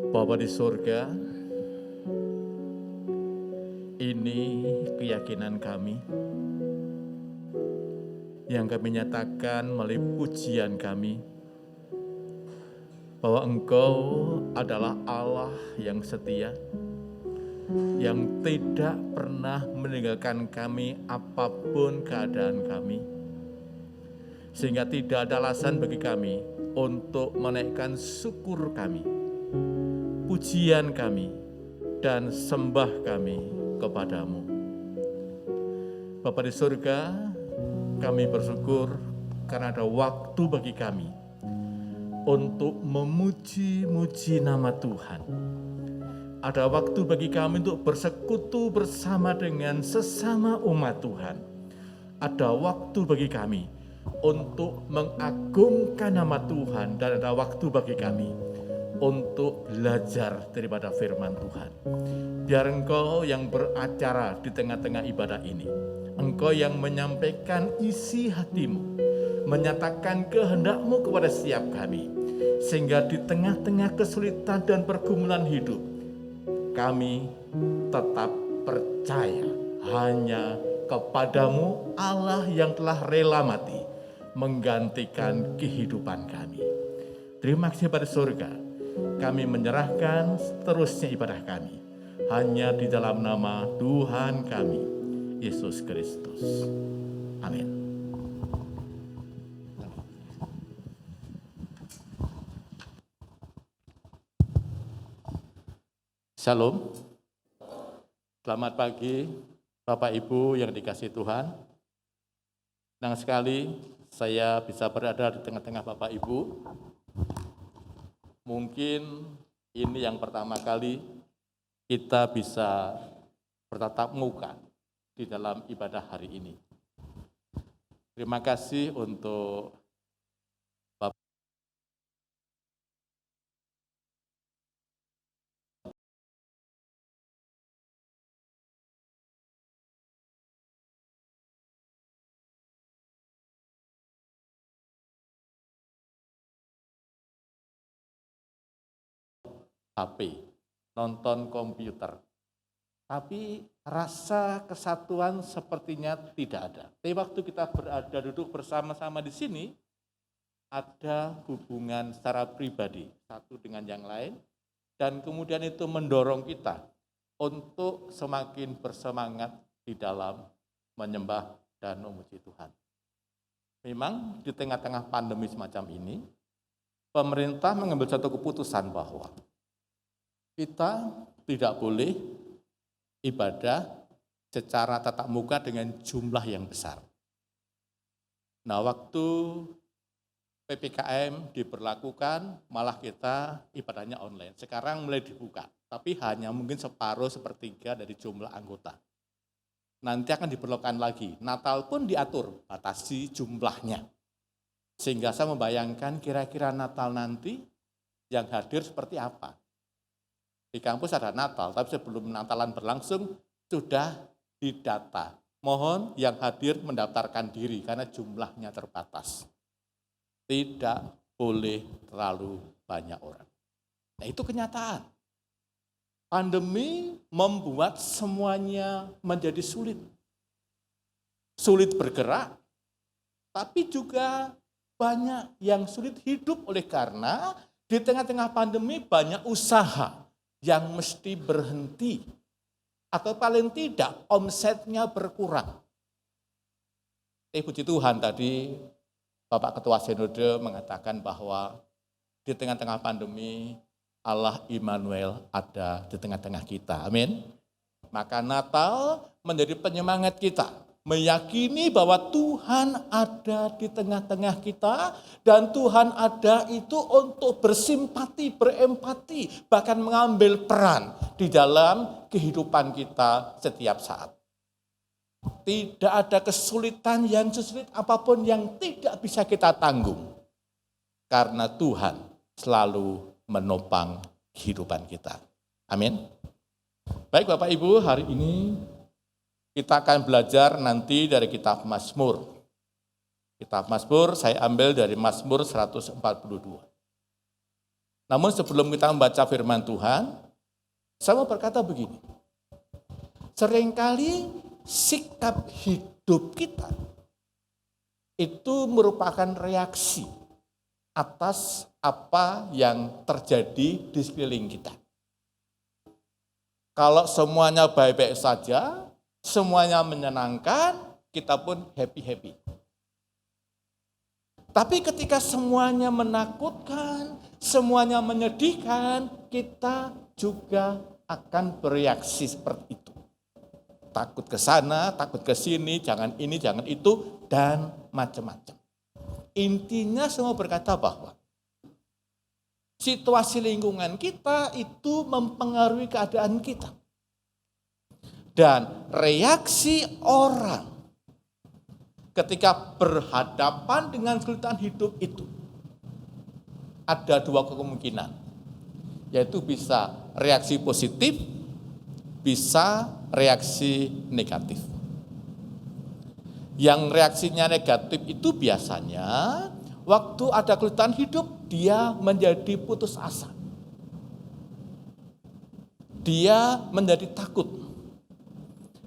Bapa di surga, ini keyakinan kami yang kami nyatakan melalui pujian kami bahwa Engkau adalah Allah yang setia, yang tidak pernah meninggalkan kami apapun keadaan kami, sehingga tidak ada alasan bagi kami untuk menaikkan syukur kami, pujian kami, dan sembah kami kepadamu. Bapa di surga, kami bersyukur karena ada waktu bagi kami untuk memuji-muji nama Tuhan. Ada waktu bagi kami untuk bersekutu bersama dengan sesama umat Tuhan. Ada waktu bagi kami untuk mengagungkan nama Tuhan, dan ada waktu bagi kami untuk belajar daripada firman Tuhan. Biar Engkau yang beracara di tengah-tengah ibadah ini, Engkau yang menyampaikan isi hatimu, menyatakan kehendak-Mu kepada setiap kami, sehingga di tengah-tengah kesulitan dan pergumulan hidup, kami tetap percaya hanya kepadamu, Allah yang telah rela mati menggantikan kehidupan kami. Terima kasih pada surga, kami menyerahkan seterusnya ibadah kami hanya di dalam nama Tuhan kami, Yesus Kristus. Amin. Shalom. Selamat pagi Bapak Ibu yang dikasihi Tuhan. Senang sekali saya bisa berada di tengah-tengah Bapak Ibu. Mungkin ini yang pertama kali kita bisa bertatap muka di dalam ibadah hari ini. Terima kasih untuk Bapak HP, nonton komputer. Tapi rasa kesatuan sepertinya tidak ada. Tapi waktu kita berada duduk bersama-sama di sini, ada hubungan secara pribadi satu dengan yang lain, dan kemudian itu mendorong kita untuk semakin bersemangat di dalam menyembah dan memuji Tuhan. Memang di tengah-tengah pandemi semacam ini, pemerintah mengambil satu keputusan bahwa kita tidak boleh ibadah secara tatap muka dengan jumlah yang besar. Nah, waktu PPKM diberlakukan, malah kita ibadahnya online. Sekarang mulai dibuka, tapi hanya mungkin separuh, sepertiga dari jumlah anggota. Nanti akan diperlukan lagi. Natal pun diatur, batasi jumlahnya. Sehingga saya membayangkan kira-kira Natal nanti yang hadir seperti apa. Di kampus ada Natal, tapi sebelum Natalan berlangsung sudah didata. Mohon yang hadir mendaftarkan diri karena jumlahnya terbatas. Tidak boleh terlalu banyak orang. Nah, itu kenyataan. Pandemi membuat semuanya menjadi sulit. Sulit bergerak, tapi juga banyak yang sulit hidup oleh karena di tengah-tengah pandemi banyak usaha yang mesti berhenti, atau paling tidak omsetnya berkurang. Puji Tuhan, tadi Bapak Ketua Sinode mengatakan bahwa di tengah-tengah pandemi Allah Immanuel ada di tengah-tengah kita. Amin. Maka Natal menjadi penyemangat kita, meyakini bahwa Tuhan ada di tengah-tengah kita, dan Tuhan ada itu untuk bersimpati, berempati, bahkan mengambil peran di dalam kehidupan kita setiap saat. Tidak ada kesulitan yang sesulit apapun yang tidak bisa kita tanggung, karena Tuhan selalu menopang kehidupan kita. Amin. Baik Bapak Ibu, hari ini kita akan belajar nanti dari kitab Mazmur. Kitab Mazmur saya ambil dari Mazmur 142. Namun sebelum kita membaca firman Tuhan, saya mau berkata begini. Seringkali sikap hidup kita itu merupakan reaksi atas apa yang terjadi di sekeliling kita. Kalau semuanya baik-baik saja, semuanya menyenangkan, kita pun happy-happy. Tapi ketika semuanya menakutkan, semuanya menyedihkan, kita juga akan bereaksi seperti itu. Takut ke sana, takut ke sini, jangan ini, jangan itu, dan macam-macam. Intinya semua berkata bahwa situasi lingkungan kita itu mempengaruhi keadaan kita. Dan reaksi orang ketika berhadapan dengan kesulitan hidup itu ada dua kemungkinan, yaitu bisa reaksi positif, bisa reaksi negatif. Yang reaksinya negatif itu biasanya waktu ada kesulitan hidup, dia menjadi putus asa. Dia menjadi takut.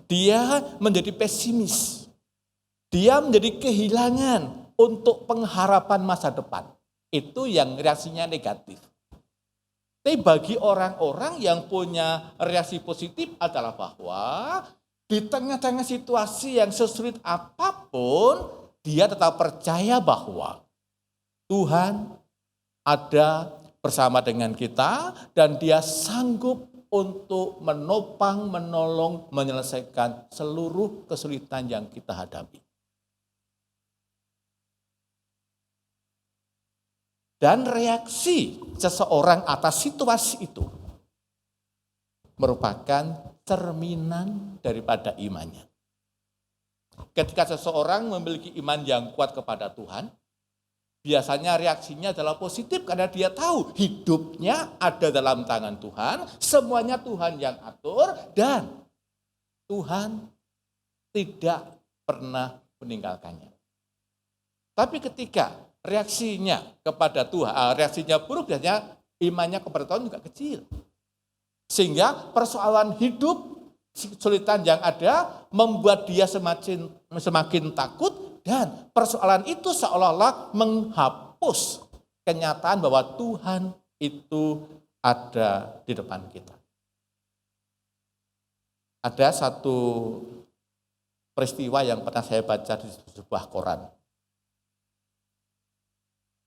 Dia menjadi pesimis. Dia menjadi kehilangan untuk pengharapan masa depan. Itu yang reaksinya negatif. Tapi bagi orang-orang yang punya reaksi positif adalah bahwa di tengah-tengah situasi yang sesulit apapun, dia tetap percaya bahwa Tuhan ada bersama dengan kita dan dia sanggup untuk menopang, menolong, menyelesaikan seluruh kesulitan yang kita hadapi. Dan reaksi seseorang atas situasi itu merupakan cerminan daripada imannya. Ketika seseorang memiliki iman yang kuat kepada Tuhan, biasanya reaksinya adalah positif karena dia tahu hidupnya ada dalam tangan Tuhan, semuanya Tuhan yang atur, dan Tuhan tidak pernah meninggalkannya. Tapi ketika reaksinya kepada Tuhan, reaksinya buruk, biasanya imannya kepada Tuhan juga kecil. Sehingga persoalan hidup, kesulitan yang ada membuat dia semakin takut, dan persoalan itu seolah-olah menghapus kenyataan bahwa Tuhan itu ada di depan kita. Ada satu peristiwa yang pernah saya baca di sebuah koran.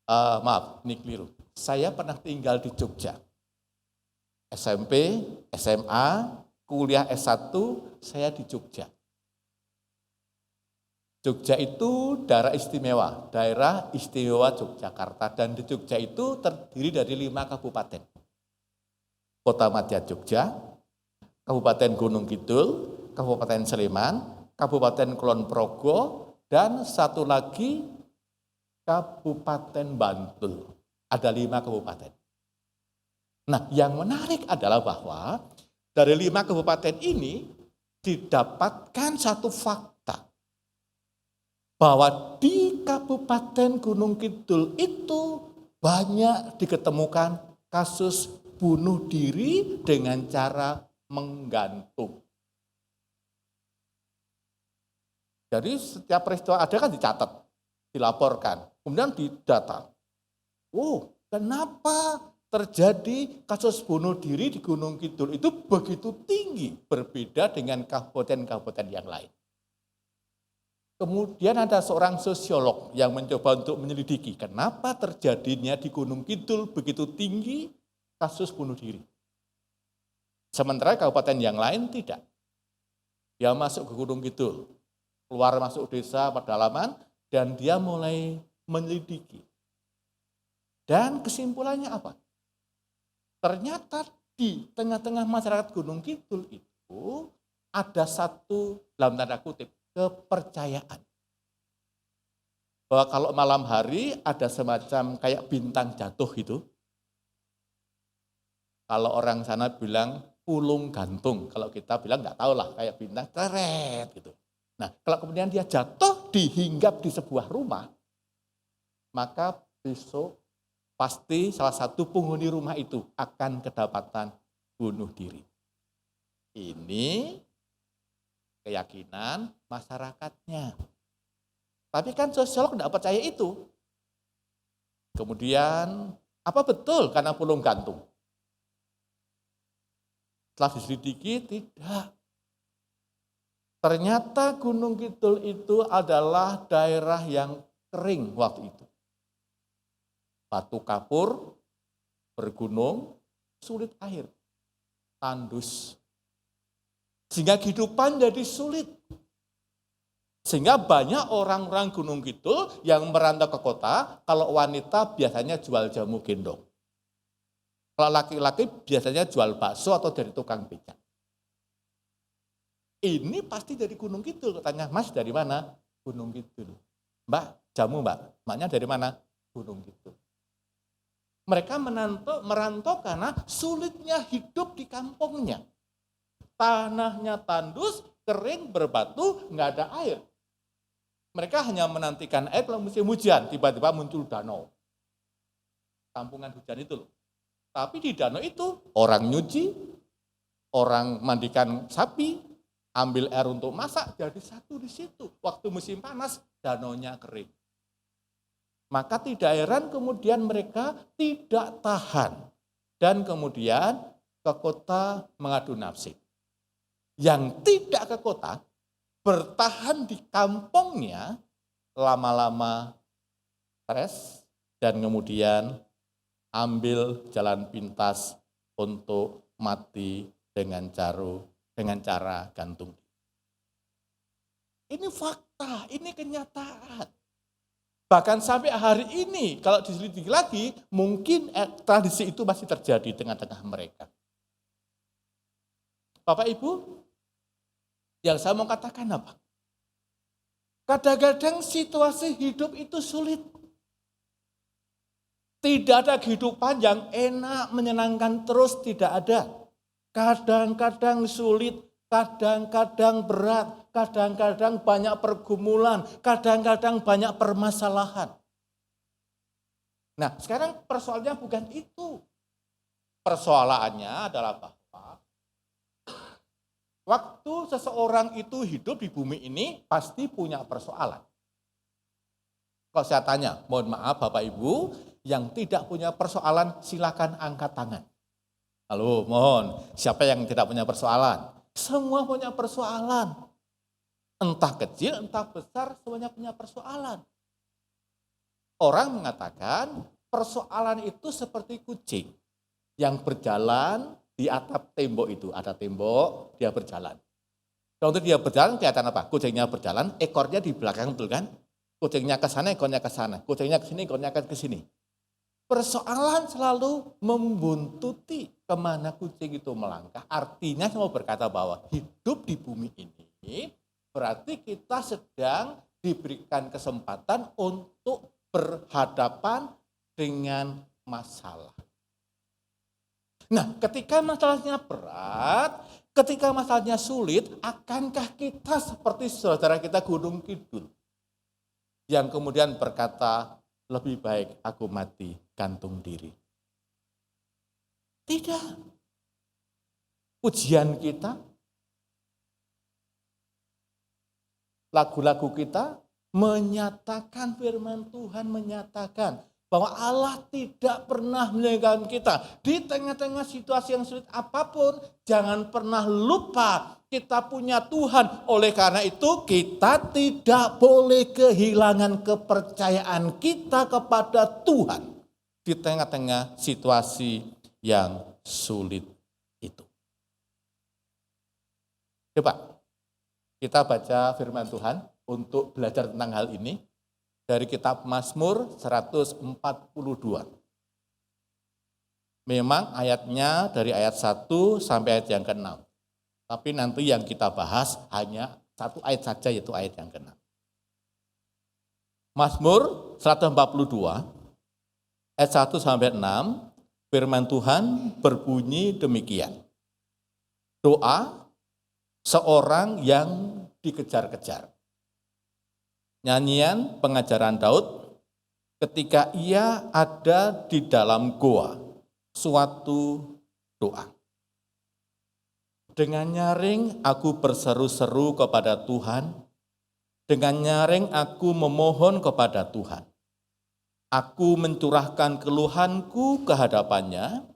Maaf, ini keliru. Saya pernah tinggal di Jogja. SMP, SMA, kuliah S1, saya di Jogja. Jogja itu daerah istimewa Yogyakarta, dan di Jogja itu terdiri dari 5 kabupaten. Kota Madya Jogja, Kabupaten Gunung Kidul, Kabupaten Sleman, Kabupaten Kulon Progo, dan satu lagi Kabupaten Bantul. Ada 5 kabupaten. Nah, yang menarik adalah bahwa dari 5 kabupaten ini didapatkan satu fakta bahwa di Kabupaten Gunung Kidul itu banyak diketemukan kasus bunuh diri dengan cara menggantung. Jadi setiap peristiwa ada kan dicatat, dilaporkan, kemudian didata. Kenapa terjadi kasus bunuh diri di Gunung Kidul itu begitu tinggi, berbeda dengan kabupaten-kabupaten yang lain. Kemudian ada seorang sosiolog yang mencoba untuk menyelidiki kenapa terjadinya di Gunung Kidul begitu tinggi kasus bunuh diri. Sementara kabupaten yang lain tidak. Dia masuk ke Gunung Kidul, keluar masuk desa pedalaman, dan dia mulai menyelidiki. Dan kesimpulannya apa? Ternyata di tengah-tengah masyarakat Gunung Kidul itu ada satu, dalam tanda kutip, kepercayaan. Bahwa kalau malam hari ada semacam kayak bintang jatuh gitu. Kalau orang sana bilang pulung gantung, kalau kita bilang nggak tahu lah, kayak bintang teret gitu. Nah, kalau kemudian dia jatuh dihinggap di sebuah rumah, maka besok pasti salah satu penghuni rumah itu akan kedapatan bunuh diri. Ini keyakinan masyarakatnya. Tapi kan sosiolog tidak percaya itu. Kemudian, apa betul karena pulung gantung? Setelah diselidiki, tidak. Ternyata Gunung Kidul itu adalah daerah yang kering waktu itu. Batu kapur, bergunung, sulit air, tandus. Sehingga kehidupan jadi sulit. Sehingga banyak orang-orang Gunung Kidul yang merantau ke kota, kalau wanita biasanya jual jamu gendong. Kalau laki-laki biasanya jual bakso atau dari tukang becak. Ini pasti dari Gunung Kidul. Tanya, Mas dari mana? Gunung Kidul. Mbak, jamu mbak. Maknya dari mana? Gunung Kidul. Mereka merantau karena sulitnya hidup di kampungnya. Tanahnya tandus, kering, berbatu, nggak ada air. Mereka hanya menantikan air kalau musim hujan, tiba-tiba muncul danau. Kampungan hujan itu loh. Tapi di danau itu orang nyuci, orang mandikan sapi, ambil air untuk masak, jadi satu di situ. Waktu musim panas, danaunya kering. Maka tidak heran kemudian mereka tidak tahan. Dan kemudian ke kota mengadu nasib. Yang tidak ke kota, bertahan di kampungnya, lama-lama stres, dan kemudian ambil jalan pintas untuk mati dengan cara gantung. Ini fakta, ini kenyataan. Bahkan sampai hari ini, kalau diselidiki lagi, mungkin tradisi itu masih terjadi di tengah-tengah mereka. Bapak Ibu, yang saya mau katakan apa? Kadang-kadang situasi hidup itu sulit. Tidak ada kehidupan yang enak, menyenangkan terus, tidak ada. Kadang-kadang sulit, kadang-kadang berat, kadang-kadang banyak pergumulan, kadang-kadang banyak permasalahan. Nah, sekarang persoalannya bukan itu. Persoalannya adalah bahwa waktu seseorang itu hidup di bumi ini pasti punya persoalan. Kalau saya tanya, mohon maaf Bapak Ibu, yang tidak punya persoalan silakan angkat tangan. Halo, mohon, siapa yang tidak punya persoalan? Semua punya persoalan. Entah kecil, entah besar, semuanya punya persoalan. Orang mengatakan persoalan itu seperti kucing yang berjalan di atap tembok itu. Ada tembok, dia berjalan. Kalau untuk dia berjalan, kelihatan apa? Kucingnya berjalan, ekornya di belakang, betul kan? Kucingnya ke sana, ekornya ke sana. Kucingnya ke sini, ekornya ke sini. Persoalan selalu membuntuti kemana kucing itu melangkah. Artinya saya mau berkata bahwa hidup di bumi ini berarti kita sedang diberikan kesempatan untuk berhadapan dengan masalah. Nah, ketika masalahnya berat, ketika masalahnya sulit, akankah kita seperti saudara kita Gunung Kidul yang kemudian berkata, lebih baik aku mati gantung diri? Tidak. Pujian kita, lagu-lagu kita menyatakan, firman Tuhan menyatakan bahwa Allah tidak pernah meninggalkan kita. Di tengah-tengah situasi yang sulit apapun, jangan pernah lupa kita punya Tuhan. Oleh karena itu kita tidak boleh kehilangan kepercayaan kita kepada Tuhan di tengah-tengah situasi yang sulit itu. Coba kita baca firman Tuhan untuk belajar tentang hal ini dari kitab Mazmur 142. Memang ayatnya dari ayat 1 sampai ayat yang ke-6. Tapi nanti yang kita bahas hanya satu ayat saja, yaitu ayat yang ke-6. Mazmur 142 ayat 1 sampai 6, firman Tuhan berbunyi demikian. Doa seorang yang dikejar-kejar. Nyanyian pengajaran Daud ketika ia ada di dalam goa, suatu doa. Dengan nyaring aku berseru-seru kepada Tuhan, dengan nyaring aku memohon kepada Tuhan. Aku mencurahkan keluhanku ke hadapannya,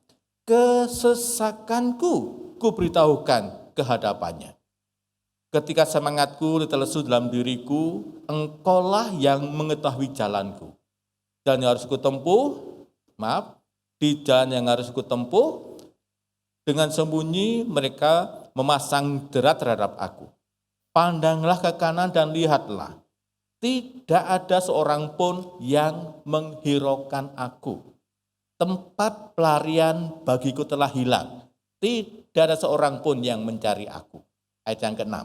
kesesakanku kuberitahukan ke hadapannya. Ketika semangatku ditelesu dalam diriku, Engkaulah yang mengetahui jalanku. Dan yang harus kutempuh, di jalan yang harus kutempuh, dengan sembunyi mereka memasang jerat terhadap aku. Pandanglah ke kanan dan lihatlah, tidak ada seorang pun yang menghiraukan aku. Tempat pelarian bagiku telah hilang, tidak ada seorang pun yang mencari aku. Ayat yang ke-6.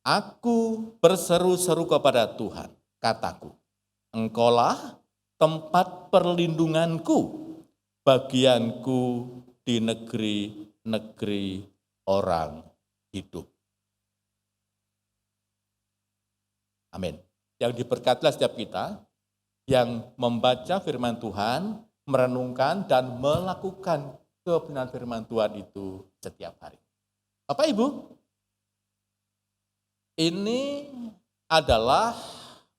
Aku berseru-seru kepada Tuhan, kataku, Engkaulah tempat perlindunganku, bagianku di negeri-negeri orang hidup. Amin. Yang diberkatilah setiap kita yang membaca firman Tuhan, merenungkan dan melakukan kebenaran firman Tuhan itu setiap hari. Bapak Ibu, ini adalah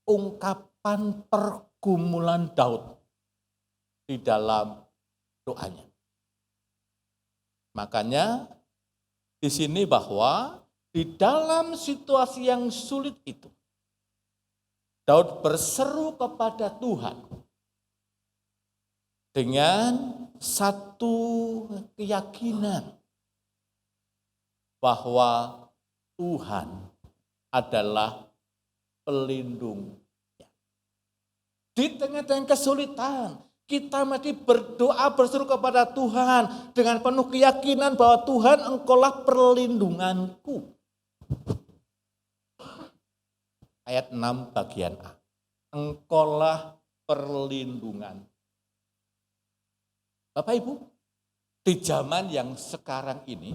ungkapan pergumulan Daud di dalam doanya. Makanya di sini bahwa di dalam situasi yang sulit itu, Daud berseru kepada Tuhan dengan satu keyakinan bahwa Tuhan adalah pelindungnya. Di tengah-tengah kesulitan, kita mesti berdoa berseru kepada Tuhan dengan penuh keyakinan bahwa Tuhan, Engkaulah perlindunganku. Ayat 6 bagian A. Engkaulah perlindungan. Bapak Ibu, di zaman yang sekarang ini,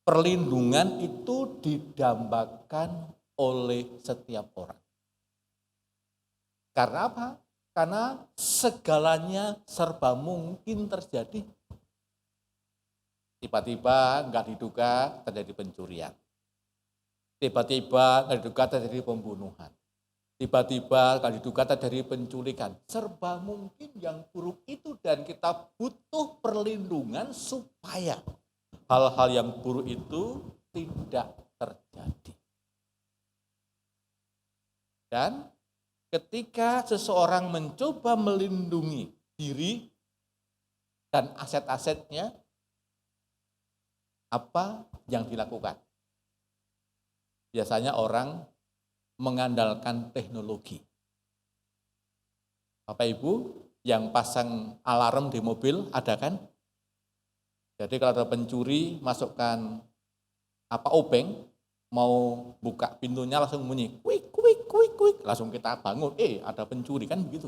perlindungan itu didambakan oleh setiap orang. Karena apa? Karena segalanya serba mungkin terjadi. Tiba-tiba nggak diduga terjadi pencurian. Tiba-tiba nggak diduga terjadi pembunuhan. Tiba-tiba nggak diduga terjadi penculikan. Serba mungkin yang buruk itu dan kita butuh perlindungan supaya hal-hal yang buruk itu tidak terjadi. Dan ketika seseorang mencoba melindungi diri dan aset-asetnya, apa yang dilakukan? Biasanya orang mengandalkan teknologi. Bapak Ibu yang pasang alarm di mobil ada kan? Jadi kalau ada pencuri masukkan obeng, mau buka pintunya langsung bunyi, kuik, kuik, kuik, kuik, langsung kita bangun, ada pencuri kan begitu.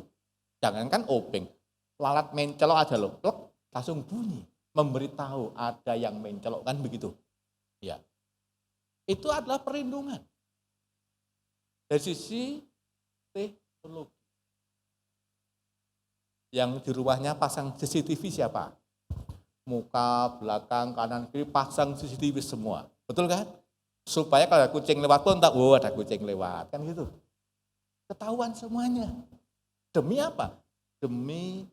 Jangankan obeng, lalat mencelok aja loh, plek, langsung bunyi, memberitahu ada yang mencelok kan begitu. Ya, itu adalah perlindungan. Dari sisi teknologi. Yang di rumahnya pasang CCTV siapa? Muka, belakang, kanan, kiri pasang CCTV semua. Betul kan? Supaya kalau ada kucing lewat pun tahu, ada kucing lewat. Kan gitu. Ketahuan semuanya. Demi apa? Demi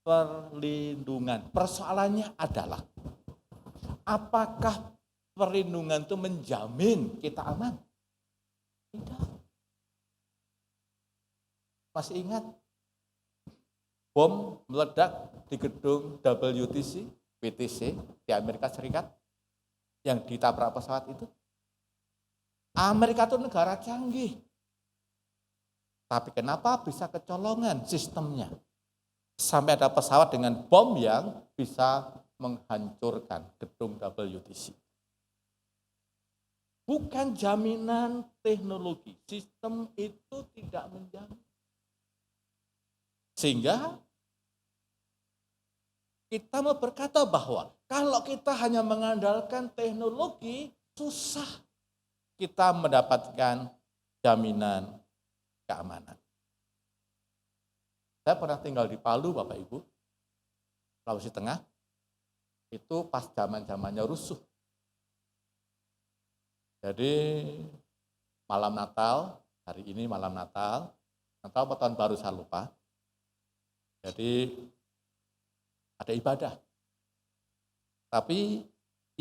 perlindungan. Persoalannya adalah, apakah perlindungan itu menjamin kita aman? Tidak. Masih ingat? Bom meledak di gedung WTC, PTC di Amerika Serikat yang ditabrak pesawat itu. Amerika itu negara canggih. Tapi kenapa bisa kecolongan sistemnya? Sampai ada pesawat dengan bom yang bisa menghancurkan gedung WTC. Bukan jaminan teknologi, sistem itu tidak menjamin. Sehingga kita mau berkata bahwa kalau kita hanya mengandalkan teknologi, susah kita mendapatkan jaminan keamanan. Saya pernah tinggal di Palu, Bapak Ibu, Sulawesi Tengah, itu pas zaman-zamannya rusuh. Jadi malam Natal, hari ini malam Natal atau tahun baru saya lupa. Jadi ada ibadah. Tapi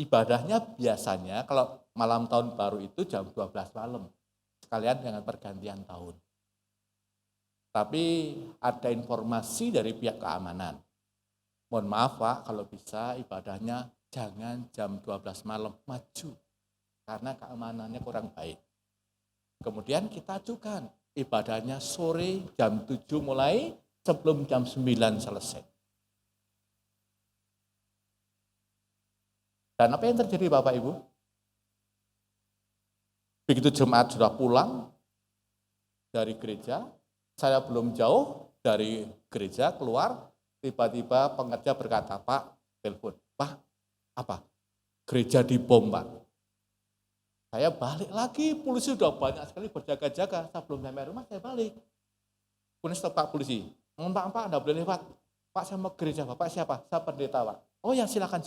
ibadahnya biasanya kalau malam tahun baru itu jam 12 malam. Sekalian dengan pergantian tahun. Tapi ada informasi dari pihak keamanan. Mohon maaf Pak, kalau bisa ibadahnya jangan jam 12 malam, maju. Karena keamanannya kurang baik. Kemudian kita ajukan ibadahnya sore jam 7 mulai sebelum jam 9 selesai. Dan apa yang terjadi Bapak Ibu? Begitu jemaat sudah pulang dari gereja, saya belum jauh dari gereja keluar, tiba-tiba pengerja berkata, Pak, telepon, Pak, apa? Gereja dibom, Pak. Saya balik lagi, polisi sudah banyak sekali berjaga-jaga, saya belum sampai rumah, saya balik. Kemudian stop Pak polisi, Pak, Anda boleh lewat. Pak, saya mau gereja, Bapak siapa? Saya pendeta, Pak. Oh ya, silakan.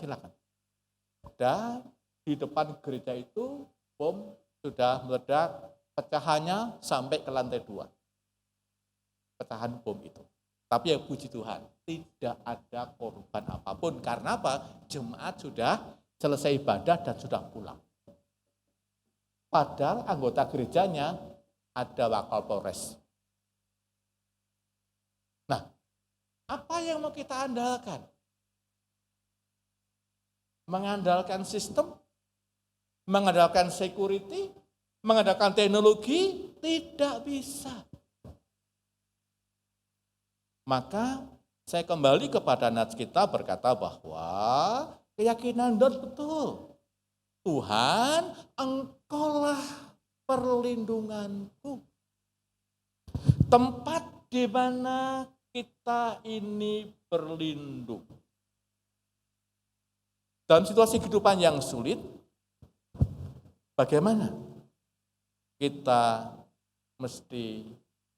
Dan di depan gereja itu, bom sudah meledak, pecahannya sampai ke lantai 2. Pecahan bom itu. Tapi ya puji Tuhan, tidak ada korban apapun. Karena apa? Jemaat sudah selesai ibadah dan sudah pulang. Padahal anggota gerejanya ada Wakapolres. Nah, apa yang mau kita andalkan? Mengandalkan sistem, mengandalkan security, mengandalkan teknologi, tidak bisa. Maka saya kembali kepada nats kita berkata bahwa keyakinan dan betul. Tuhan, Engkaulah perlindunganku. Tempat di mana kita ini berlindung. Dalam situasi kehidupan yang sulit, bagaimana kita mesti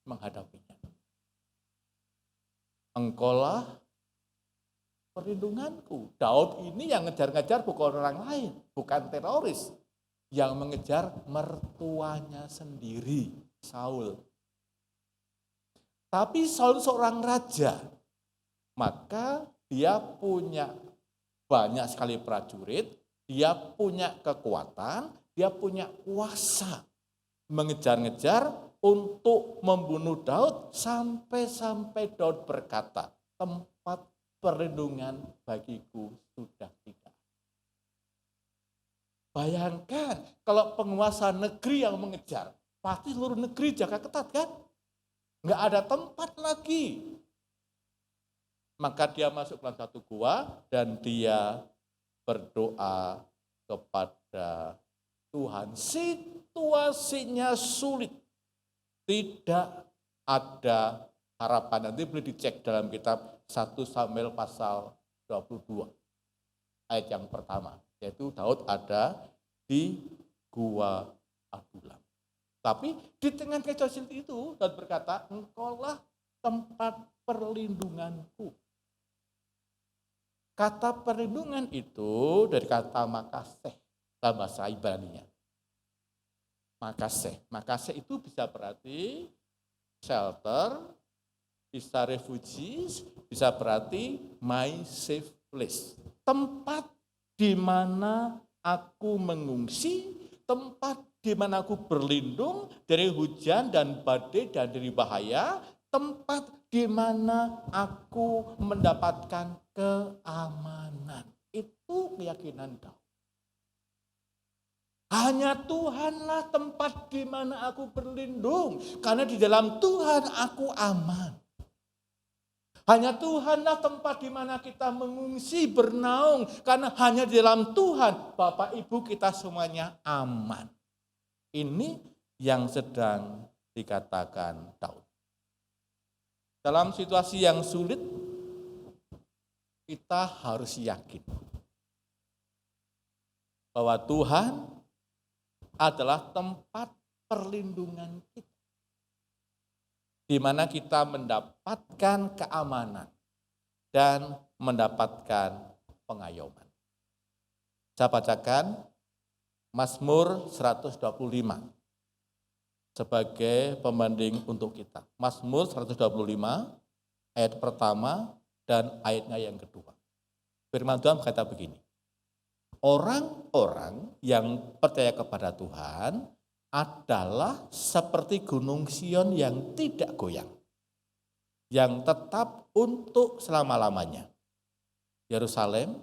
menghadapinya? Engkaulah perlindunganku. Daud ini yang ngejar-ngejar bukan orang lain, bukan teroris. Yang mengejar mertuanya sendiri, Saul. Tapi Saul seorang raja, maka dia punya banyak sekali prajurit, dia punya kekuatan, dia punya kuasa mengejar-ngejar untuk membunuh Daud sampai Daud berkata, tempat perlindungan bagiku sudah tidak. Bayangkan kalau penguasa negeri yang mengejar, pasti seluruh negeri jaga ketat kan? Nggak ada tempat lagi. Maka dia masuk ke dalam satu gua dan dia berdoa kepada Tuhan. Situasinya sulit. Tidak ada harapan. Nanti boleh dicek dalam kitab 1 Samuel pasal 22. Ayat yang pertama. Yaitu Daud ada di gua Adulam. Tapi di tengah kecoh itu Daud berkata, Engkaulah tempat perlindunganku. Kata perlindungan itu dari kata makaseh dalam bahasa Ibrani-nya. Makaseh itu bisa berarti shelter, bisa refugees, bisa berarti my safe place. Tempat di mana aku mengungsi, tempat di mana aku berlindung dari hujan dan badai dan dari bahaya, tempat di mana aku mendapatkan keamanan. Itu keyakinan Daud. Hanya Tuhanlah tempat di mana aku berlindung, karena di dalam Tuhan aku aman. Hanya Tuhanlah tempat di mana kita mengungsi, bernaung, karena hanya di dalam Tuhan Bapak Ibu kita semuanya aman. Ini yang sedang dikatakan Daud. Dalam situasi yang sulit, kita harus yakin bahwa Tuhan adalah tempat perlindungan kita. di mana kita mendapatkan keamanan dan mendapatkan pengayoman. Saya bacakan Mazmur 125 sebagai pembanding untuk kita. Mazmur 125 ayat pertama dan ayatnya yang kedua. Firman Tuhan berkata begini, orang-orang yang percaya kepada Tuhan adalah seperti gunung Sion yang tidak goyang, yang tetap untuk selama-lamanya. Yerusalem,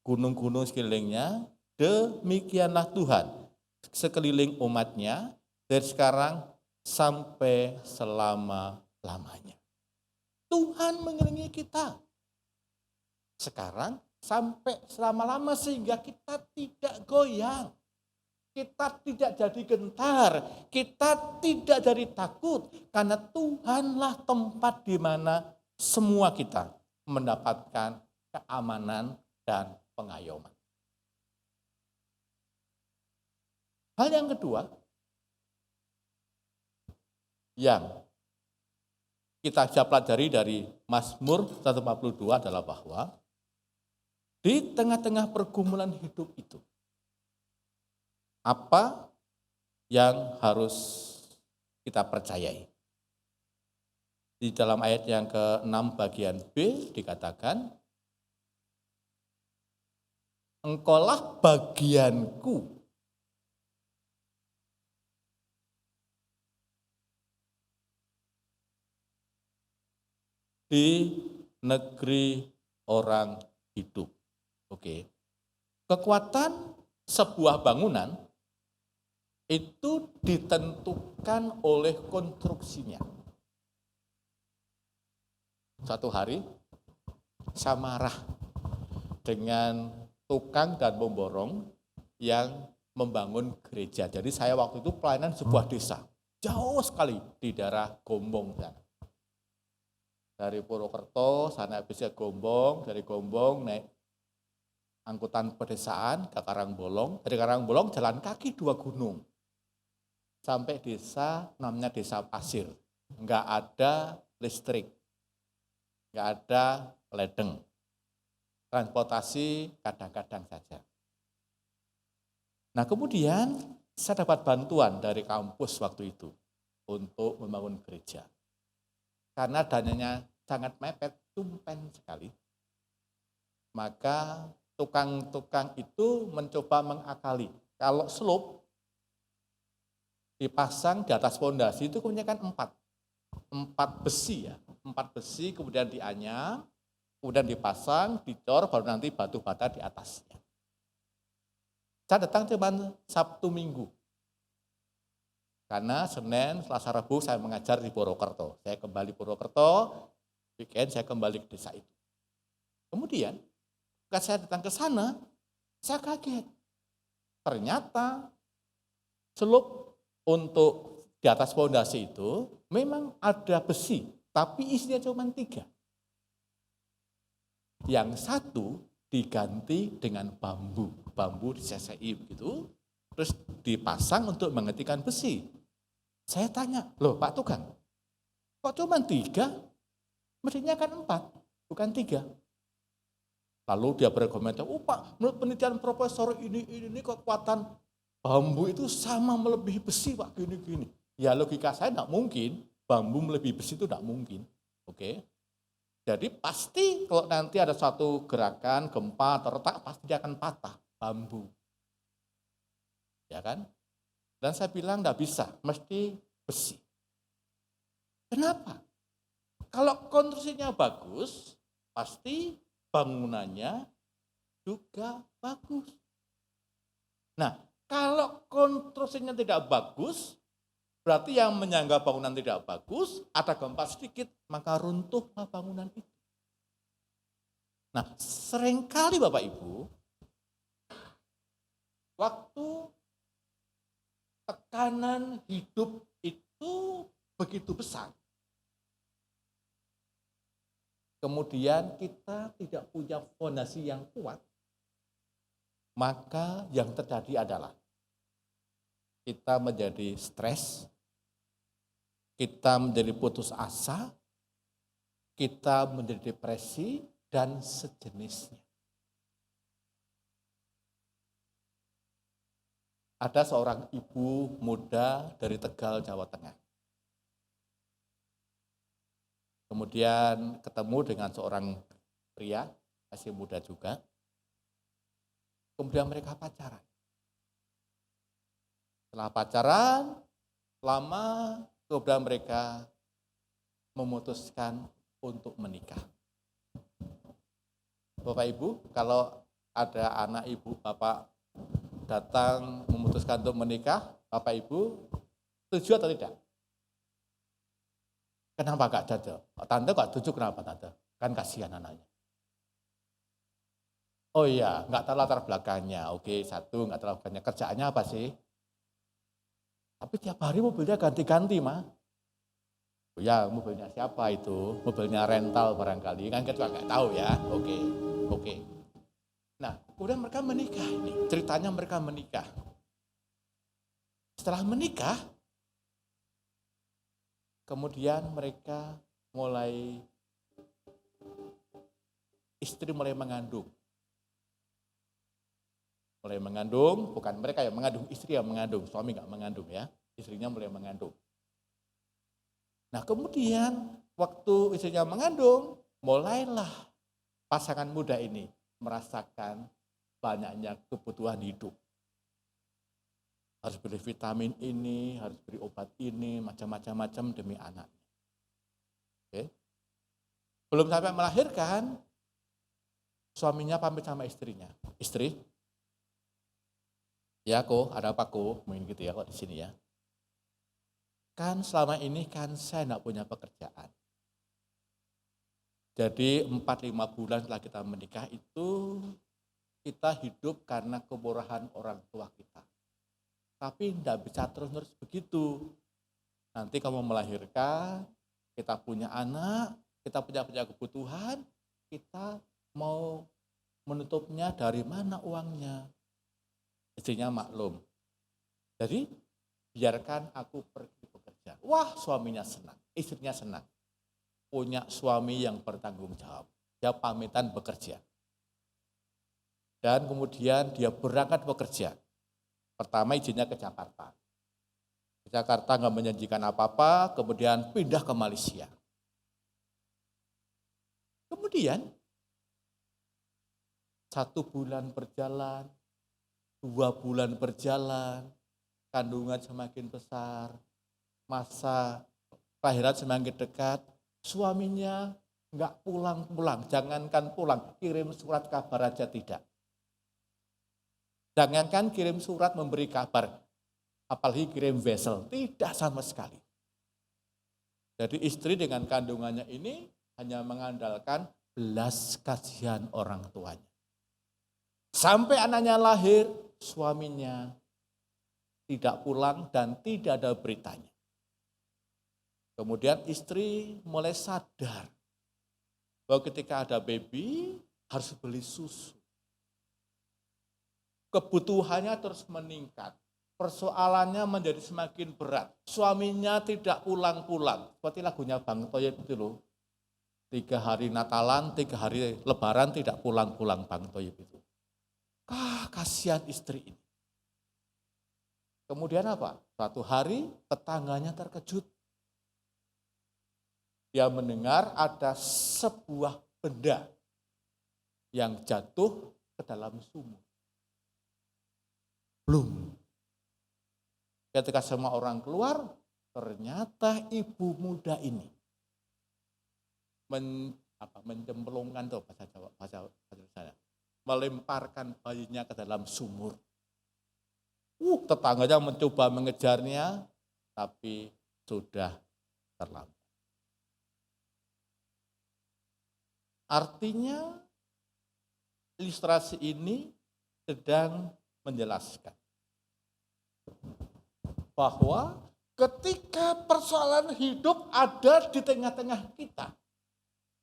gunung-gunung sekelilingnya, demikianlah Tuhan sekeliling umatnya dari sekarang sampai selama-lamanya. Tuhan mengelilingi kita sekarang sampai selama-lama sehingga kita tidak goyang. Kita tidak jadi gentar, kita tidak jadi takut, karena Tuhanlah tempat di mana semua kita mendapatkan keamanan dan pengayoman. Hal yang kedua yang kita bisa pelajari dari Mazmur 142 adalah bahwa di tengah-tengah pergumulan hidup itu, apa yang harus kita percayai? Di dalam ayat yang ke-6 bagian B dikatakan, Engkaulah bagianku. Di negeri orang hidup. Oke. Kekuatan sebuah bangunan itu ditentukan oleh konstruksinya. Suatu hari saya marah dengan tukang dan pemborong yang membangun gereja. Jadi saya waktu itu pelayanan sebuah desa, jauh sekali di daerah Gombong. Dari Purwokerto, sana bisa Gombong, dari Gombong naik angkutan pedesaan ke Karangbolong, dari Karangbolong jalan kaki 2 gunung. Sampai desa, namanya Desa Pasir. Enggak ada listrik, enggak ada ledeng. Transportasi kadang-kadang saja. Nah kemudian saya dapat bantuan dari kampus waktu itu untuk membangun gereja. Karena dananya sangat mepet, tumpen sekali. Maka tukang-tukang itu mencoba mengakali. Kalau slope dipasang di atas fondasi itu kebanyakan 4 besi ya, 4 besi kemudian dianyam, kemudian dipasang, dicor, baru nanti batu bata di atasnya. Saya datang cuma Sabtu Minggu, karena Senin, Selasa, Rabu saya mengajar di Purwokerto. Saya kembali Purwokerto, weekend saya kembali ke desa itu. Kemudian ketika saya datang ke sana, saya kaget. Ternyata slope untuk di atas fondasi itu memang ada besi, tapi isinya cuma 3. Yang satu diganti dengan bambu di CCI begitu, terus dipasang untuk menghentikan besi. Saya tanya, loh Pak Tukang, kok cuma 3? Mestinya kan 4, bukan 3. Lalu dia berkomentar, oh Pak, menurut penelitian profesor ini kekuatan bambu itu sama melebihi besi Pak, gini. Ya logika saya tidak mungkin, bambu melebihi besi itu tidak mungkin. Oke. Jadi pasti kalau nanti ada suatu gerakan, gempa, terretak, pasti dia akan patah, bambu. Ya kan? Dan saya bilang tidak bisa, mesti besi. Kenapa? Kalau konstruksinya bagus, pasti bangunannya juga bagus. Nah, kalau konstruksinya tidak bagus, berarti yang menyangga bangunan tidak bagus, ada gempa sedikit, maka runtuhlah bangunan itu. Nah, seringkali Bapak Ibu, waktu tekanan hidup itu begitu besar, kemudian kita tidak punya fondasi yang kuat, maka yang terjadi adalah kita menjadi stres, kita menjadi putus asa, kita menjadi depresi, dan sejenisnya. Ada seorang ibu muda dari Tegal, Jawa Tengah. Kemudian ketemu dengan seorang pria, masih muda juga. Kemudian mereka pacaran. Setelah pacaran, lama, kemudian mereka memutuskan untuk menikah. Bapak Ibu, kalau ada anak ibu bapak datang memutuskan untuk menikah, Bapak Ibu setuju atau tidak? Kenapa gak cocok? Tante gak setuju, kenapa Tante? Kan kasihan anaknya. Oh iya, gak tahu latar belakangnya. Oke, satu, gak tahu latar belakangnya. Kerjaannya apa sih? Tapi tiap hari mobilnya ganti-ganti, mah. Oh ya, mobilnya siapa itu? Mobilnya rental barangkali, kan kita gak tahu ya. Oke. Nah, kemudian mereka menikah ini. Ceritanya mereka menikah. Setelah menikah, kemudian mereka istri mulai mengandung. Mulai mengandung, bukan mereka yang mengandung, istri yang mengandung, suami nggak mengandung ya. Istrinya mulai mengandung. Nah, kemudian waktu istrinya mengandung, mulailah pasangan muda ini merasakan banyaknya kebutuhan hidup. Harus beli vitamin ini, harus beli obat ini, macam-macam demi anaknya. Oke. Belum sampai melahirkan, suaminya pamit sama istrinya. Istri, ya kok, ada apa kok? Mungkin gitu ya kok di sini ya. Kan selama ini kan saya enggak punya pekerjaan. Jadi 4-5 bulan setelah kita menikah itu kita hidup karena kemurahan orang tua kita. Tapi tidak bisa terus begitu. Nanti kamu melahirkan, kita punya anak, kita punya kebutuhan, kita mau menutupnya dari mana uangnya? Istrinya maklum. Jadi biarkan aku pergi bekerja. Wah, suaminya senang, istrinya senang. Punya suami yang bertanggung jawab. Dia pamitan bekerja. Dan kemudian dia berangkat bekerja. Pertama izinnya ke Jakarta. Ke Jakarta nggak menjanjikan apa-apa, kemudian pindah ke Malaysia. Kemudian 1 bulan berjalan, 2 bulan berjalan, kandungan semakin besar, masa kelahiran semakin dekat, suaminya nggak pulang-pulang, jangankan pulang, kirim surat kabar aja tidak. Jangankan kirim surat memberi kabar, apalagi kirim wesel, tidak sama sekali. Jadi istri dengan kandungannya ini hanya mengandalkan belas kasihan orang tuanya. Sampai anaknya lahir, suaminya tidak pulang dan tidak ada beritanya. Kemudian istri mulai sadar bahwa ketika ada baby harus beli susu. Kebutuhannya terus meningkat. Persoalannya menjadi semakin berat. Suaminya tidak pulang-pulang. Seperti lagunya Bang Toyib itu loh. 3 hari Natalan, 3 hari Lebaran tidak pulang-pulang Bang Toyib itu. Kasihan istri ini. Kemudian apa? Suatu hari tetangganya terkejut. Dia mendengar ada sebuah benda yang jatuh ke dalam sumur. Belum. Ketika semua orang keluar, ternyata ibu muda ini mencemplungkan tuh bahasa Jawa, melemparkan bayinya ke dalam sumur. Tetangganya mencoba mengejarnya, tapi sudah terlambat. Artinya ilustrasi ini sedang menjelaskan bahwa ketika persoalan hidup ada di tengah-tengah kita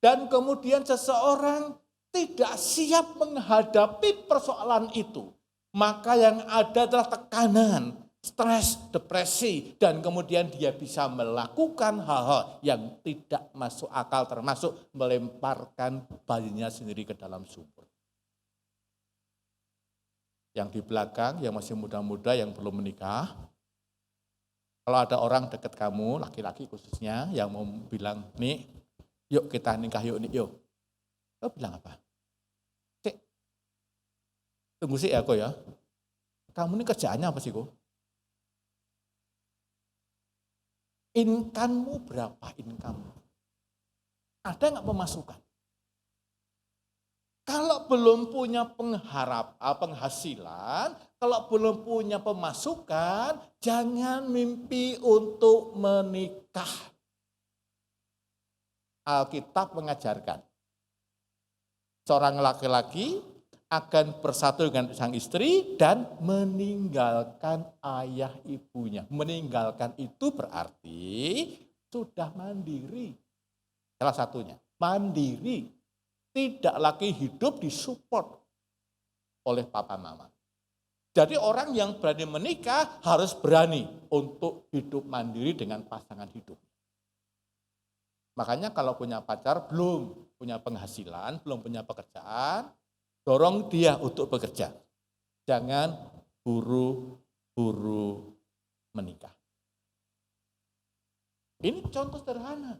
dan kemudian seseorang tidak siap menghadapi persoalan itu, maka yang ada adalah tekanan, stres, depresi, dan kemudian dia bisa melakukan hal-hal yang tidak masuk akal, termasuk melemparkan bayinya sendiri ke dalam sumur. Yang di belakang, yang masih muda-muda, yang belum menikah, kalau ada orang dekat kamu, laki-laki khususnya, yang mau bilang, nih, yuk kita nikah yuk, nih, yuk. Kau bilang apa? Cek, tunggu sih ya kok ya. Kamu ini kerjaannya apa sih kok? Income-mu berapa income? Ada nggak pemasukan? Kalau belum punya penghasilan, kalau belum punya pemasukan, jangan mimpi untuk menikah. Alkitab mengajarkan, seorang laki-laki akan bersatu dengan sang istri dan meninggalkan ayah ibunya. Meninggalkan itu berarti sudah mandiri. Salah satunya, mandiri. Tidak lagi hidup disupport oleh papa mama. Jadi orang yang berani menikah harus berani untuk hidup mandiri dengan pasangan hidup. Makanya kalau punya pacar belum punya penghasilan, belum punya pekerjaan, dorong dia untuk bekerja. Jangan buru-buru menikah. Ini contoh sederhana.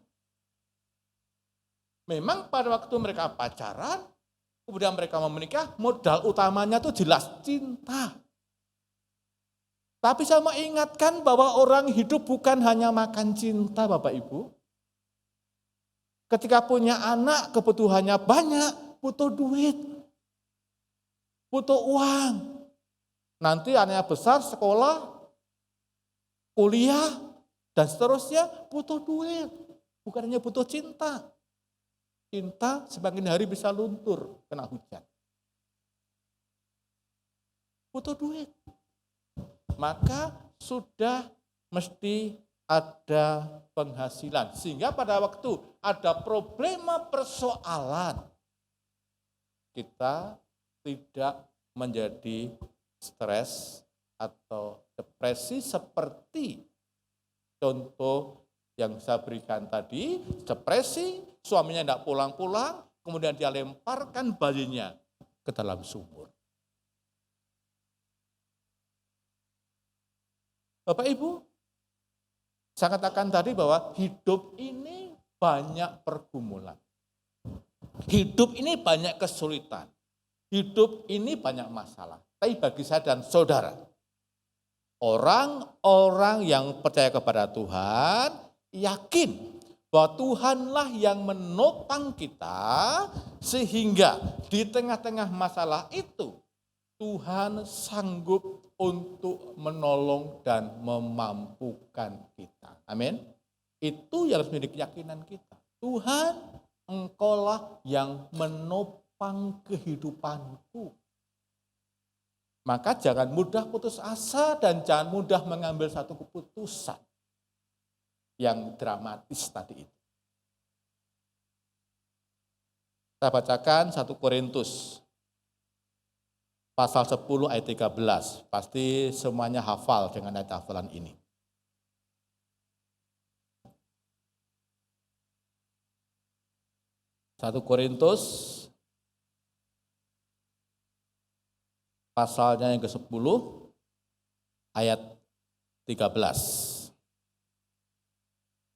Memang pada waktu mereka pacaran, kemudian mereka mau menikah, modal utamanya itu jelas cinta. Tapi saya mau ingatkan bahwa orang hidup bukan hanya makan cinta, Bapak Ibu. Ketika punya anak, kebutuhannya banyak, butuh duit, butuh uang. Nanti anaknya besar, sekolah, kuliah, dan seterusnya butuh duit. Bukan hanya butuh cinta. Cinta semakin hari bisa luntur, kena hujan. Butuh duit. Maka sudah mesti ada penghasilan. Sehingga pada waktu ada problema persoalan, kita tidak menjadi stres atau depresi seperti contoh yang saya berikan tadi, depresi, suaminya tidak pulang-pulang, kemudian dia lemparkan bayinya ke dalam sumur. Bapak Ibu, saya katakan tadi bahwa hidup ini banyak pergumulan. Hidup ini banyak kesulitan. Hidup ini banyak masalah. Tapi bagi saya dan saudara, orang-orang yang percaya kepada Tuhan, yakin bahwa Tuhanlah yang menopang kita, sehingga di tengah-tengah masalah itu, Tuhan sanggup untuk menolong dan memampukan kita. Amin. Itu yang harus menjadi keyakinan kita. Tuhan, Engkaulah yang menopang kehidupanku. Maka jangan mudah putus asa dan jangan mudah mengambil satu keputusan yang dramatis tadi itu. Saya bacakan 1 Korintus pasal 10 ayat 13. Pasti semuanya hafal dengan ayat hafalan ini. Satu Korintus pasalnya yang ke-10 ayat 13.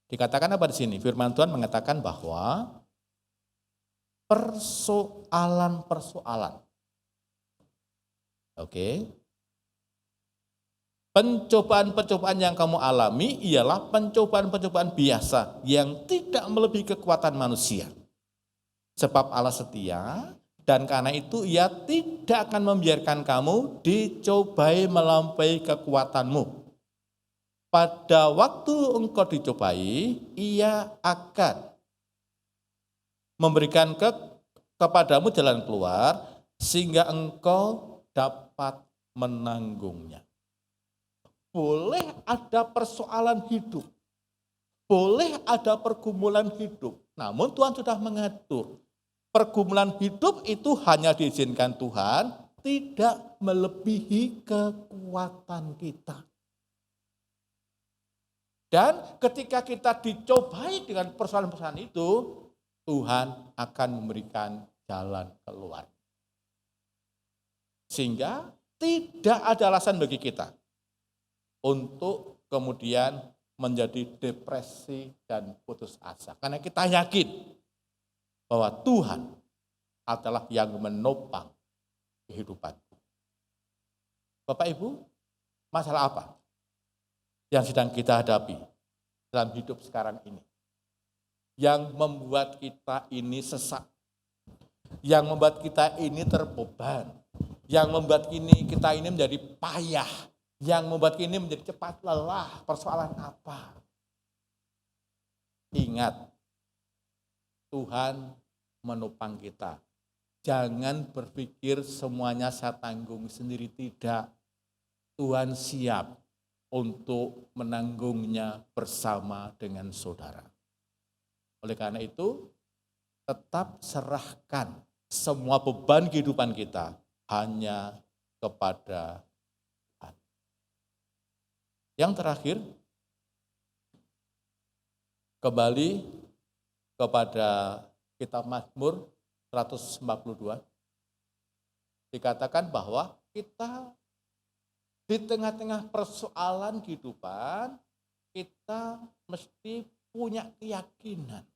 Dikatakan apa di sini? Firman Tuhan mengatakan bahwa persoalan-persoalan, pencobaan-pencobaan yang kamu alami ialah pencobaan-pencobaan biasa yang tidak melebihi kekuatan manusia. Sebab Allah setia, dan karena itu Ia tidak akan membiarkan kamu dicobai melampaui kekuatanmu. Pada waktu engkau dicobai, Ia akan memberikan kepadamu jalan keluar, sehingga engkau dapat menanggungnya. Boleh ada persoalan hidup, boleh ada pergumulan hidup, namun Tuhan sudah mengatur. Pergumulan hidup itu hanya diizinkan Tuhan, tidak melebihi kekuatan kita. Dan ketika kita dicobai dengan persoalan-persoalan itu, Tuhan akan memberikan jalan keluar. Sehingga tidak ada alasan bagi kita untuk kemudian menjadi depresi dan putus asa. Karena kita yakin bahwa Tuhan adalah yang menopang kehidupanku. Bapak Ibu, masalah apa yang sedang kita hadapi dalam hidup sekarang ini? Yang membuat kita ini sesak, yang membuat kita ini terbeban, yang membuat kita ini menjadi payah, yang membuat ini menjadi cepat lelah. Persoalan apa? Ingat, Tuhan menopang kita. Jangan berpikir semuanya saya tanggung sendiri, tidak. Tuhan siap untuk menanggungnya bersama dengan saudara. Oleh karena itu, tetap serahkan semua beban kehidupan kita hanya kepada Tuhan. Yang terakhir, kembali kepada kitab Mazmur 142, dikatakan bahwa kita di tengah-tengah persoalan kehidupan, kita mesti punya keyakinan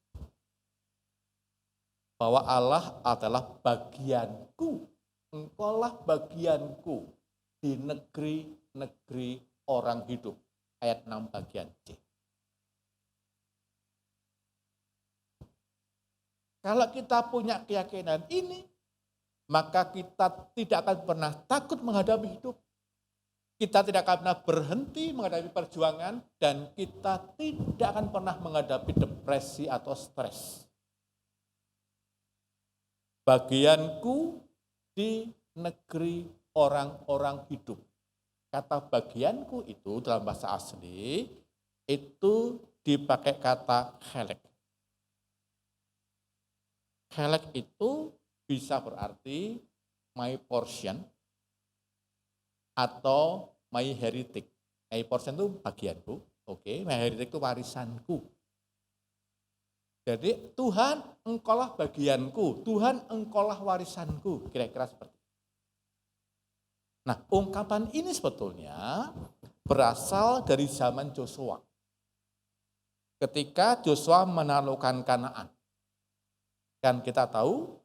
bahwa Allah adalah bagianku, engkaulah bagianku di negeri-negeri orang hidup. Ayat 6 bagian C. Kalau kita punya keyakinan ini, maka kita tidak akan pernah takut menghadapi hidup. Kita tidak akan pernah berhenti menghadapi perjuangan, dan kita tidak akan pernah menghadapi depresi atau stres. Bagianku di negeri orang-orang hidup. Kata bagianku itu dalam bahasa asli itu dipakai kata chelek. Chelek itu bisa berarti my portion atau my heritage. My portion itu bagianku, oke. My heritage itu warisanku. Jadi Tuhan engkaulah bagianku, Tuhan engkaulah warisanku, kira-kira seperti itu. Nah, ungkapan ini sebetulnya berasal dari zaman Joshua. Ketika Joshua menaklukkan Kanaan. Kan kita tahu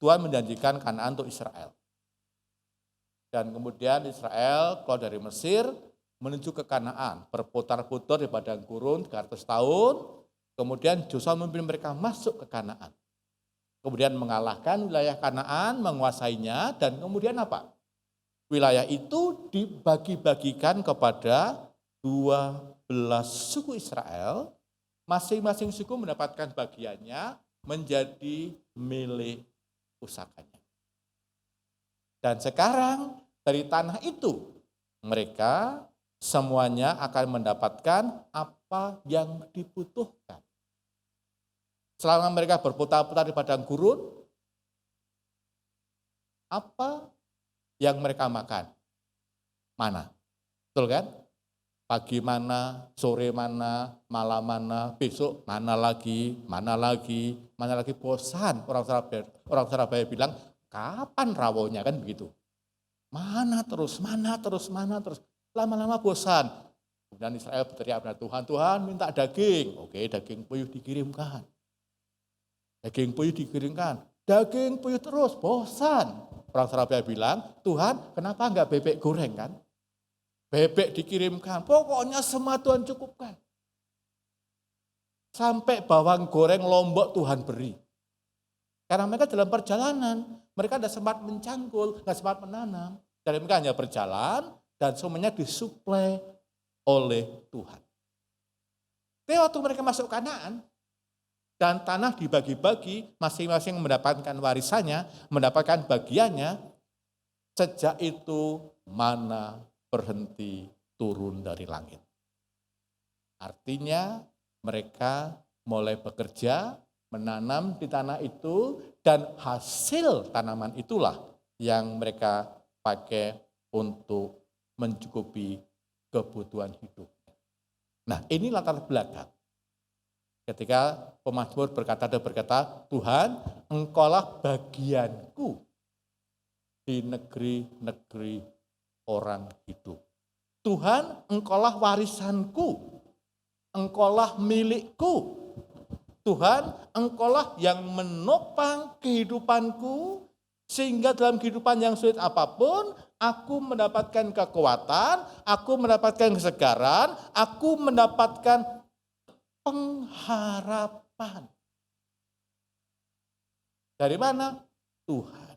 Tuhan menjanjikan Kanaan untuk Israel. Dan kemudian Israel keluar dari Mesir menuju ke Kanaan, berputar-putar di padang gurun 300 tahun. Kemudian Joshua memimpin mereka masuk ke Kanaan. Kemudian mengalahkan wilayah Kanaan, menguasainya, dan kemudian apa? Wilayah itu dibagi-bagikan kepada 12 suku Israel, masing-masing suku mendapatkan bagiannya menjadi milik pusakanya. Dan sekarang dari tanah itu mereka semuanya akan mendapatkan apa yang dibutuhkan. Selama mereka berputar-putar di padang gurun, apa yang mereka makan? Mana? Betul kan? Pagi mana, sore mana, malam mana, besok mana lagi, bosan. Orang Surabaya bilang, kapan rawonnya, kan begitu. Mana terus. Lama-lama bosan. Kemudian Israel berteriak kepada Tuhan, Tuhan minta daging. Oke, daging puyuh dikirimkan. Daging puyuh terus, bosan. Orang Surabaya bilang, Tuhan kenapa enggak bebek goreng, kan? Bebek dikirimkan, pokoknya semua Tuhan cukupkan. Sampai bawang goreng Lombok Tuhan beri. Karena mereka dalam perjalanan, mereka tidak sempat mencangkul, tidak sempat menanam. Dan mereka hanya berjalan dan semuanya disuplai oleh Tuhan. Tapi waktu mereka masuk Kanaan, dan tanah dibagi-bagi, masing-masing mendapatkan warisannya, mendapatkan bagiannya, sejak itu mana berhenti turun dari langit. Artinya mereka mulai bekerja, menanam di tanah itu, dan hasil tanaman itulah yang mereka pakai untuk mencukupi kebutuhan hidup. Nah, ini latar belakang. Ketika pemazmur berkata, Tuhan, Engkaulah bagianku di negeri-negeri orang hidup. Tuhan, Engkaulah warisanku, Engkaulah milikku. Tuhan, Engkaulah yang menopang kehidupanku, sehingga dalam kehidupan yang sulit apapun, aku mendapatkan kekuatan, aku mendapatkan kesegaran, aku mendapatkan pengharapan. Dari mana? Tuhan.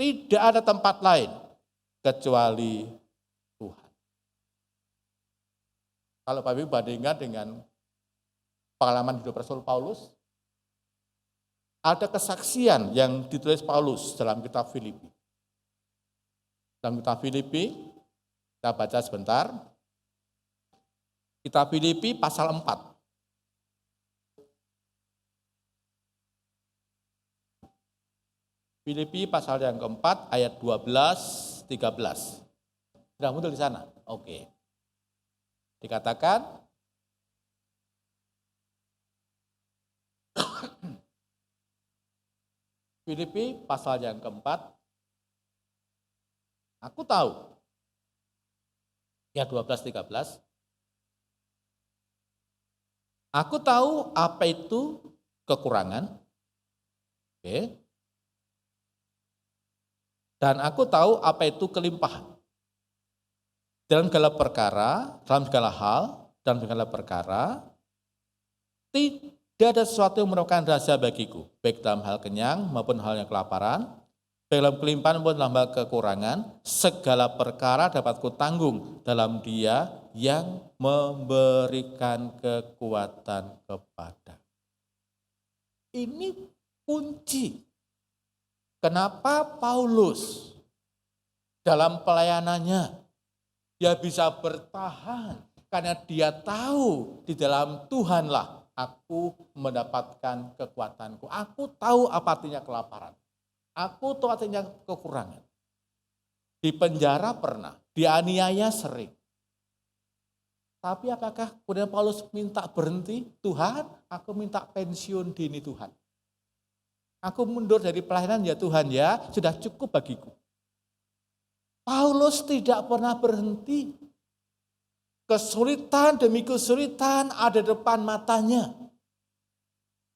Tidak ada tempat lain kecuali Tuhan. Kalau Bapak Ibu bandingkan dengan pengalaman hidup Rasul Paulus, ada kesaksian yang ditulis Paulus dalam kitab Filipi. Dalam kitab Filipi, kita baca sebentar. Kitab Filipi pasal 4. Filipi pasal yang keempat ayat 12-13. Sudah muncul di sana? Oke. Dikatakan, Filipi pasal yang keempat, aku tahu, ya 12-13, aku tahu apa itu kekurangan, oke, dan aku tahu apa itu kelimpahan. Dalam segala perkara, dalam segala hal, dalam segala perkara, tidak ada sesuatu yang merupakan rahasia bagiku, baik dalam hal kenyang maupun hal yang kelaparan, baik dalam kelimpahan maupun dalam hal kekurangan, segala perkara dapat kutanggung dalam Dia yang memberikan kekuatan kepada. Ini kunci. Kenapa Paulus dalam pelayanannya dia bisa bertahan? Karena dia tahu di dalam Tuhanlah aku mendapatkan kekuatanku. Aku tahu apa artinya kelaparan. Aku tahu artinya kekurangan. Di penjara pernah, dianiaya sering. Tapi apakah kemudian Paulus minta berhenti? Tuhan, aku minta pensiun dini Tuhan. Aku mundur dari pelayanan ya Tuhan ya, sudah cukup bagiku. Paulus tidak pernah berhenti. Kesulitan demi kesulitan ada depan matanya.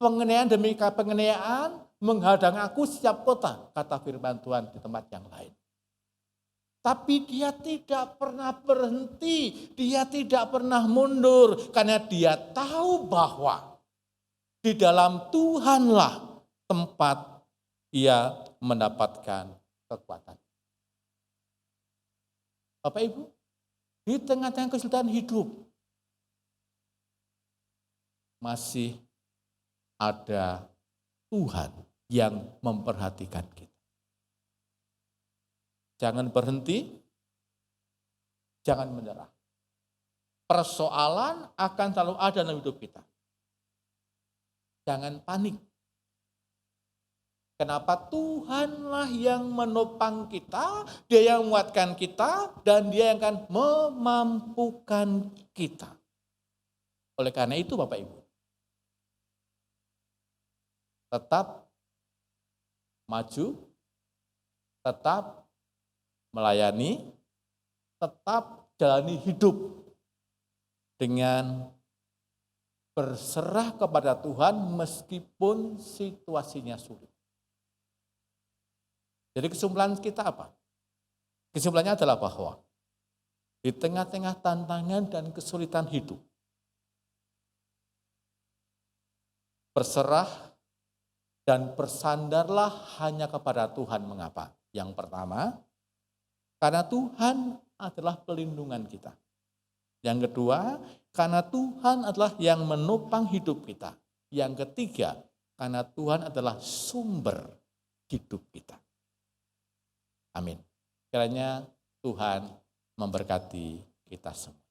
Penganiayaan demi penganiayaan menghadang aku setiap kota, kata firman Tuhan di tempat yang lain. Tapi dia tidak pernah berhenti, dia tidak pernah mundur, karena dia tahu bahwa di dalam Tuhanlah tempat ia mendapatkan kekuatan. Bapak Ibu, di tengah-tengah kesulitan hidup, masih ada Tuhan yang memperhatikan kita. Jangan berhenti, jangan menyerah. Persoalan akan selalu ada dalam hidup kita. Jangan panik. Kenapa? Tuhanlah yang menopang kita, Dia yang menguatkan kita, dan Dia yang akan memampukan kita. Oleh karena itu Bapak Ibu, tetap maju, tetap melayani, tetap jalani hidup dengan berserah kepada Tuhan meskipun situasinya sulit. Jadi kesimpulan kita apa? Kesimpulannya adalah bahwa di tengah-tengah tantangan dan kesulitan hidup, berserah dan bersandarlah hanya kepada Tuhan. Mengapa? Yang pertama, karena Tuhan adalah pelindungan kita. Yang kedua, karena Tuhan adalah yang menopang hidup kita. Yang ketiga, karena Tuhan adalah sumber hidup kita. Amin. Kiranya Tuhan memberkati kita semua.